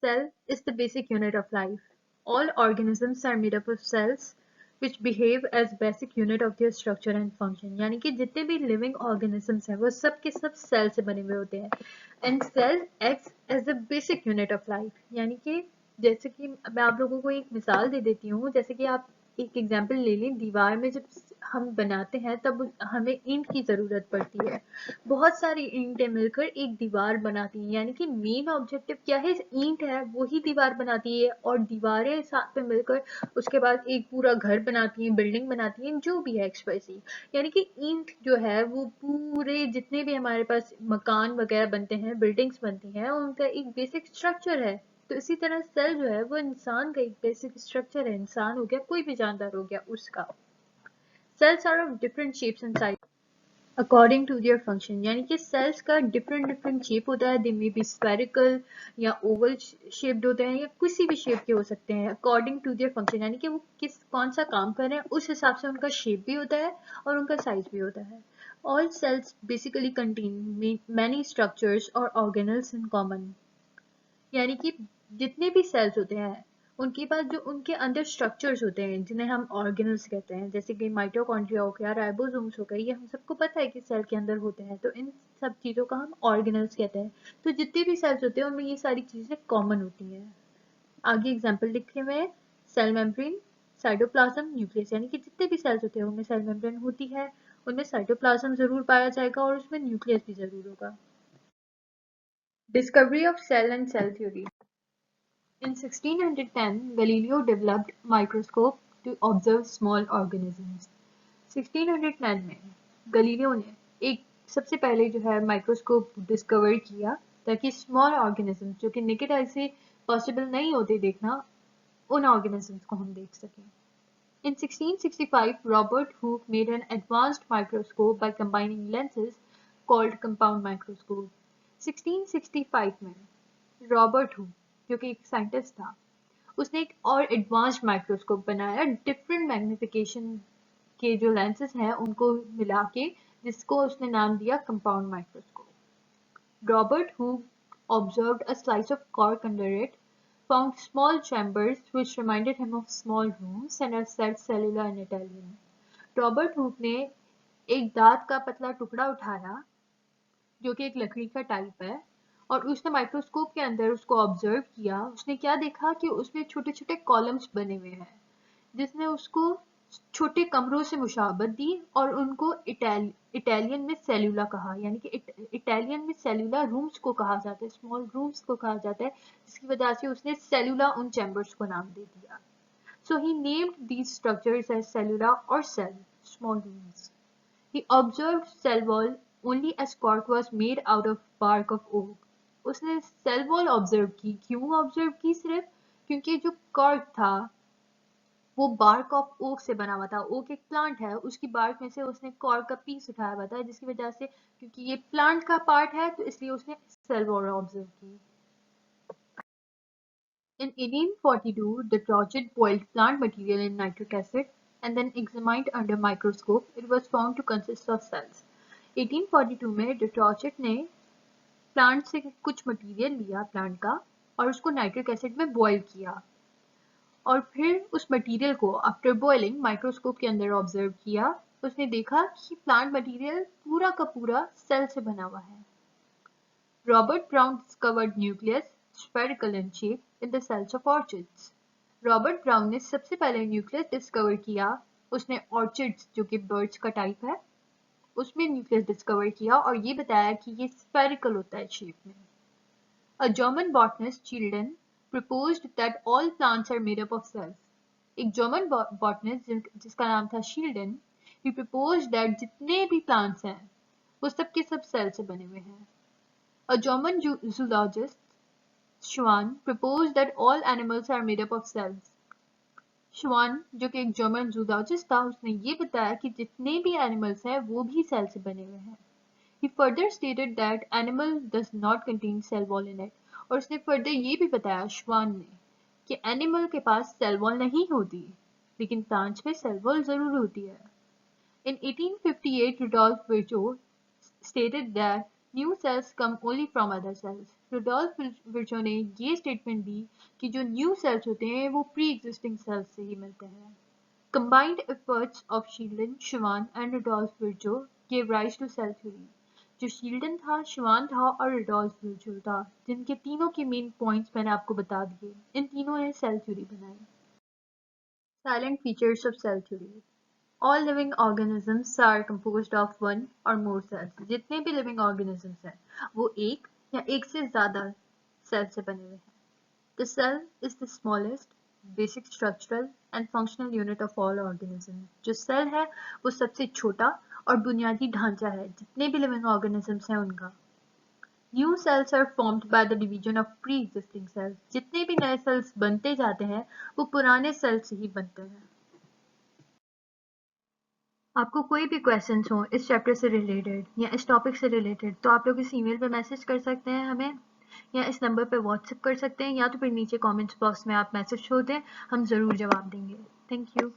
Cell is the basic unit of life. All organisms are made up of cells which behave as basic unit of their structure and function. यानी कि जितने भी living organisms हैं वो सब के सब cell से बने हुए होते हैं. And cell acts as the basic unit of life. यानी कि जैसे कि मैं आप लोगों को एक मिसाल दे देती हूँ. जैसे कि आप एक एग्जाम्पल ले लें. दीवार में जब हम बनाते हैं तब हमें ईंट की ज़रूरत पड़ती है. बहुत सारी ईंटें मिलकर एक दीवार बनाती हैं. यानी कि मेन ऑब्जेक्टिव क्या है? ईंट है वही दीवार बनाती है और दीवारें साथ में मिलकर उसके बाद एक पूरा घर बनाती हैं, बिल्डिंग बनाती हैं, जो भी है XYZ. यानी कि ईंट जो है वो पूरे जितने भी हमारे पास मकान वगैरह बनते हैं, बिल्डिंग्स बनती हैं, उनका एक बेसिक स्ट्रक्चर है. तो इसी तरह सेल जो है वो इंसान का एक बेसिक स्ट्रक्चर है. इंसान हो गया, कोई भी जानदार हो गया, उसका. Cells are of different shapes and sizes according to their function. यानी कि cells का different shape होता है. They may be spherical या oval shaped होते हैं या किसी भी shape के हो सकते हैं according to their function. यानी कि वो कौन सा काम कर रहे हैं उस हिसाब से उनका shape भी होता है और उनका size भी होता है. All cells basically contain many structures or organelles in common. यानी कि जितने भी सेल्स होते हैं उनके पास जो उनके अंदर स्ट्रक्चर्स होते हैं जिन्हें हम ऑर्गेनल्स कहते हैं, जैसे कि माइटोकॉन्ड्रिया हो गया, राइबोसोम्स हो गए, ये हम सबको पता है कि सेल के अंदर होते हैं. तो इन सब चीज़ों का हम ऑर्गेनल्स कहते हैं. तो जितने भी सेल्स होते हैं उनमें ये सारी चीज़ें कॉमन होती हैं. आगे एग्जाम्पल लिखे हुए हैं. Cell membrane, cytoplasm, nucleus. यानी कि जितने भी सेल्स होते हैं उनमें सेल मेम्ब्रेन होती है, उनमें साइटोप्लाज्म जरूर पाया जाएगा और उसमें न्यूक्लियस भी जरूर होगा. Discovery of cell and cell theory. In 1610, Galileo developed microscope to observe small organisms. 1610 में गलीलियो ने एक सबसे पहले जो है माइक्रोस्कोप डिस्कवर किया ताकि स्मॉल ऑर्गेनिजम्स जो कि नेकेड आई से पॉसिबल नहीं होते देखना, उन ऑर्गेनिजम्स को हम देख सकें. In 1665, Robert Hooke made an advanced microscope by combining lenses called compound microscope. 1665 में रॉबर्ट हुक जो कि एक साइंटिस्ट था, उसने एक और एडवांस्ड माइक्रोस्कोप बनाया डिफरेंट मैग्निफिकेशन के जो लेंसेज हैं उनको मिला के, जिसको उसने नाम दिया compound microscope. Robert Hooke observed a slice of cork under it, found small chambers which reminded him of small rooms and said cellula in Italian. Robert Hooke ने एक दांत का पतला टुकड़ा उठाया जो कि एक लकड़ी का टाइप है और उसने माइक्रोस्कोप के अंदर उसको ऑब्जर्व किया. उसने क्या देखा कि उसमें छोटे छोटे कॉलम्स बने हुए हैं, जिसने उसको छोटे कमरों से मुशाबत दी और उनको इटालियन में सेलुला कहा. यानी कि इटालियन में सेलुला रूम्स को कहा जाता है, स्मॉल रूम्स को कहा जाता है, जिसकी वजह से उसने सेलुला उन चैम्बर्स को नाम दे दिया. So he named these structures as cellula or cell, small rooms. He observed cell wall only as cork was made out of bark of oak. उसने सेल वॉल ऑब्जर्व की. क्यों ऑब्जर्व की? सिर्फ क्योंकि जो कॉर्क था वो बार्क ऑफ ओक से बना हुआ था. ओक एक प्लांट है, उसकी बार्क में से उसने कॉर्क का पीस उठाया हुआ था, जिसकी वजह से क्योंकि ये प्लांट का पार्ट है तो इसलिए उसने सेल वॉल ऑब्जर्व की. In 1842, de Tochet boiled plant material in nitric acid and then examined under microscope. It was found to consist of cells. 1842 में de Tochet ने प्लांट से कुछ मटेरियल लिया प्लांट का और उसको नाइट्रिक एसिड में बॉईल किया और फिर उस मटेरियल को आफ्टर बॉइलिंग माइक्रोस्कोप के अंदर ऑब्जर्व किया. उसने देखा कि प्लांट मटेरियल पूरा का पूरा सेल से बना हुआ है. Robert brown discovered nucleus spherical in shape in the cells of orchids. Robert brown ने सबसे पहले न्यूक्लियस डिस्कवर किया. उसने ऑर्चिड्स जो कि बर्ड्स का टाइप है उसमें न्यूक्लियस डिस्कवर किया और ये बताया कि ये स्फेरिकल होता है शेप में. A German botanist Childen proposed that all plants are made up of cells. एक जर्मन बॉटनिस्ट जिसका नाम था शील्डन, he proposed that जितने भी प्लांट्स हैं वो सब के सब सेल से बने हुए हैं. A German zoologist Schwann proposed that all animals are made up of cells. Schwann जो कि एक जर्मन जूलॉजिस्ट था, उसने ये बताया कि जितने भी एनिमल्स हैं वो भी सेल से बने हुए हैं. He further stated that animal does not contain cell wall in it. और उसने फर्दर ये भी बताया श्वान ने कि एनिमल के पास सेल वॉल नहीं होती, लेकिन प्लांट्स में सेल वॉल जरूर होती है. In 1858, Rudolf Virchow stated that new cells come only from other cells. Rudolf Virchow ने ये स्टेटमेंट दी कि जो न्यू सेल्स होते हैं वो प्री एग्जिस्टिंग सेल्स से ही मिलते हैं। Combined efforts of Sheldon, Schwann and Rudolf Virchow gave rise to cell theory. जो शील्डन था, श्वान था और रुडोल्फ विर्चो था, जिनके तीनों के मेन पॉइंट्स मैंने आपको बता दिए। इन तीनों ने सेल थ्योरी बनाई। Silent features of cell theory. All living organisms are composed of one or more cells. जितने भी living organisms हैं, वो एक या एक से ज़्यादा सेल से बने हुए हैं। The cell is the smallest, basic structural and functional unit of all organisms. जो सेल है वो सबसे छोटा और बुनियादी ढांचा है जितने भी living organisms हैं उनका। New cells are formed by the division of pre-existing cells. जितने भी नए सेल्स बनते जाते हैं वो पुराने सेल से ही बनते हैं। आपको कोई भी क्वेश्चंस हो इस चैप्टर से रिलेटेड या इस टॉपिक से रिलेटेड तो आप लोग इस ईमेल पे मैसेज कर सकते हैं हमें, या इस नंबर पे व्हाट्सएप कर सकते हैं, या तो फिर नीचे कमेंट्स बॉक्स में आप मैसेज छोड़ दें, हम ज़रूर जवाब देंगे। Thank you.